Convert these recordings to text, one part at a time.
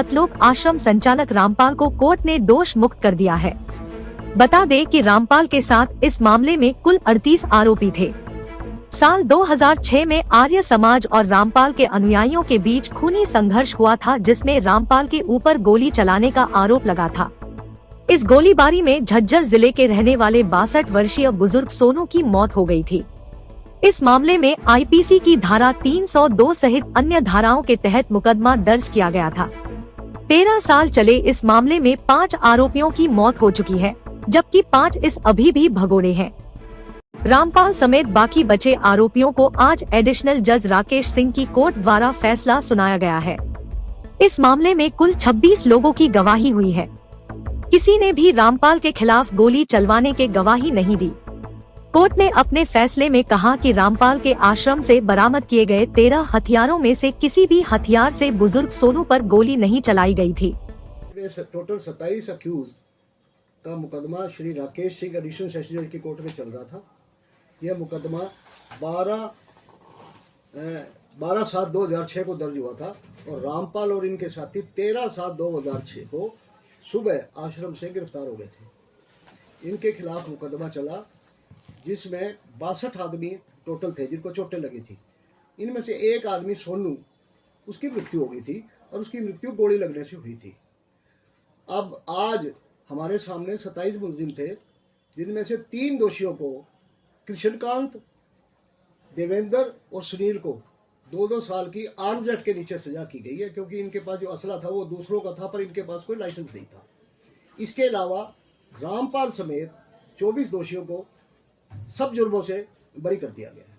सतलोक आश्रम संचालक रामपाल को कोर्ट ने दोष मुक्त कर दिया है। बता दें कि रामपाल के साथ इस मामले में कुल 38 आरोपी थे। साल 2006 में आर्य समाज और रामपाल के अनुयायियों के बीच खूनी संघर्ष हुआ था, जिसमें रामपाल के ऊपर गोली चलाने का आरोप लगा था। इस गोलीबारी में झज्जर जिले के रहने वाले 62 वर्षीय बुजुर्ग सोनू की मौत हो गई थी। इस मामले में आईपीसी की धारा 302 सहित अन्य धाराओं के तहत मुकदमा दर्ज किया गया था। 13 साल चले इस मामले में 5 आरोपियों की मौत हो चुकी है, जबकि 5 इस अभी भी भगोड़े हैं। रामपाल समेत बाकी बचे आरोपियों को आज एडिशनल जज राकेश सिंह की कोर्ट द्वारा फैसला सुनाया गया है। इस मामले में कुल 26 लोगों की गवाही हुई है। किसी ने भी रामपाल के खिलाफ गोली चलवाने के गवाही नहीं दी। कोर्ट ने अपने फैसले में कहा कि रामपाल के आश्रम से बरामद किए गए 13 हथियारों में से किसी भी हथियार से बुजुर्ग सोनू पर गोली नहीं चलाई गई थी। टोटल 27 अक्यूज का मुकदमा श्री राकेश सिंह एडिशनल सेशन जज की कोर्ट में चल रहा था। यह मुकदमा 12/7/2006 को दर्ज हुआ था और रामपाल और इनके साथी 13/7/2006 को सुबह आश्रम से गिरफ्तार हो गए थे। इनके खिलाफ मुकदमा चला, जिसमें 62 आदमी टोटल थे जिनको चोटें लगी थी। इनमें से एक आदमी सोनू, उसकी मृत्यु हो गई थी और उसकी मृत्यु गोली लगने से हुई थी। अब आज हमारे सामने 27 मुलजिम थे, जिनमें से 3 दोषियों को कृष्णकांत, देवेंद्र और सुनील को 2-2 साल की आर्म्स एक्ट के नीचे सजा की गई है, क्योंकि इनके पास जो असला था वो दूसरों का था, पर इनके पास कोई लाइसेंस नहीं था। इसके अलावा रामपाल समेत 24 दोषियों को सब जुर्मों से बरी कर दिया गया है।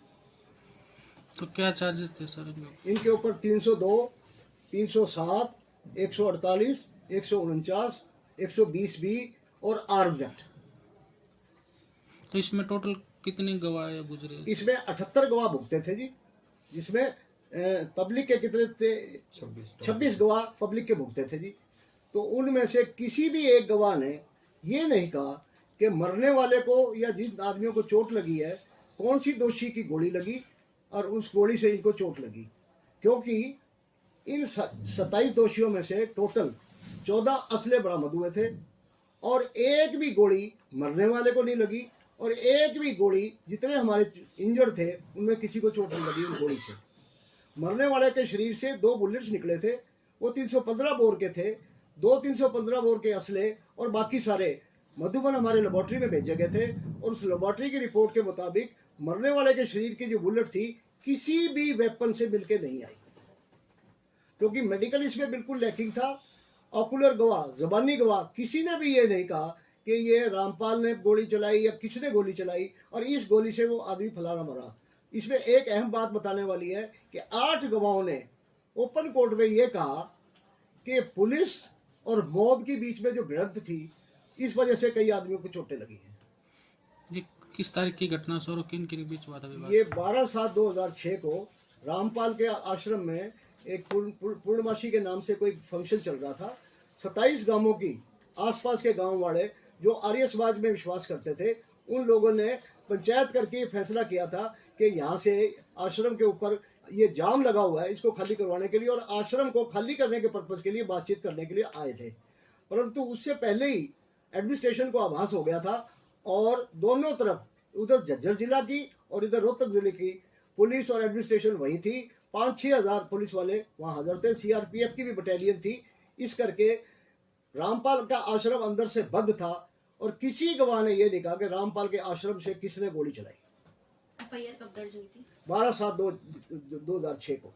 तो क्या चार्जेस थे सर इनके ऊपर 302, 307, 148, 149, 120B और आर्म्स एक्ट। तो इसमें टोटल कितने गवाह गुजरे? इसमें 78 गवाह भुगते थे जी, जिसमें पब्लिक के कितने थे? 26 गवाह पब्लिक के भुगते थे जी। तो उनमें से किसी भी एक गवाह ने ये नहीं कहा कि मरने वाले को या जिन आदमियों को चोट लगी है कौन सी दोषी की गोली लगी और उस गोली से इनको चोट लगी, क्योंकि इन 27 दोषियों में से टोटल 14 असले बरामद हुए थे और एक भी गोली मरने वाले को नहीं लगी और एक भी गोली, जितने हमारे इंजर्ड थे उनमें किसी को चोट नहीं लगी उन गोली से। मरने वाले के शरीर से 2 बुलेट्स निकले थे, वो 315 बोर के थे। 2 315 बोर के असले और बाकी सारे मधुबन हमारे लेबोरेटरी में भेजे गए थे और उस लेबोरेटरी की रिपोर्ट के मुताबिक मरने वाले के शरीर की जो बुलेट थी किसी भी वेपन से मिलके नहीं आई, क्योंकि मेडिकल इसमें बिल्कुल लैकिंग था। ऑकुलर गवाह, जबानी गवाह, किसी ने भी ये नहीं कहा कि ये रामपाल ने गोली चलाई या किसने गोली चलाई और इस गोली से वो आदमी फलाना मरा। इसमें एक अहम बात बताने वाली है कि 8 गवाहों ने ओपन कोर्ट में ये कहा कि पुलिस और मॉब के बीच में जो भिड़ंत थी, इस वजह से कई आदमियों को चोटें लगी हैं। ये किस तारीख की घटना सर और किन के बीच हुआ था विवाद? ये 12/7/2006 को रामपाल के आश्रम में एक पूर्णमासी के नाम से कोई फंक्शन चल रहा था। 27 गांवों की आसपास के गांव वाले जो आर्य समाज में विश्वास करते थे, उन लोगों ने पंचायत करके फैसला किया था कि यहाँ से आश्रम के ऊपर ये जाम लगा हुआ है, इसको खाली करवाने के लिए और आश्रम को खाली करने के पर्पज के लिए बातचीत करने के लिए आए थे। परंतु उससे पहले ही एडमिनिस्ट्रेशन को आभास हो गया था और दोनों तरफ, उधर झज्जर जिला की और इधर रोहतक जिले की पुलिस और एडमिनिस्ट्रेशन वही थी। 5-6 हज़ार पुलिस वाले वहाँ हाजिर थे, CRPF की भी बटालियन थी। इस करके रामपाल का आश्रम अंदर से बंद था और किसी गवाह ने यह नहीं कहा कि रामपाल के आश्रम से किसने गोली चलाई। FIR कब दर्ज हुई थी? 12/7/2006 को।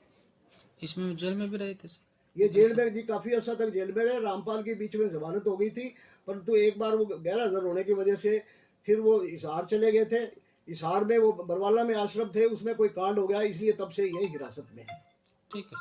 इसमें जेल में भी रहे थे? ये जेल में जी काफी अर्सा तक जेल में रहे। रामपाल के बीच में जमानत हो गई थी, परंतु एक बार वो गैर हाजिर होने की वजह से फिर वो हिसार चले गए थे। हिसार में वो बरवाला में आश्रम थे, उसमें कोई कांड हो गया, इसलिए तब से यही हिरासत में है। ठीक है।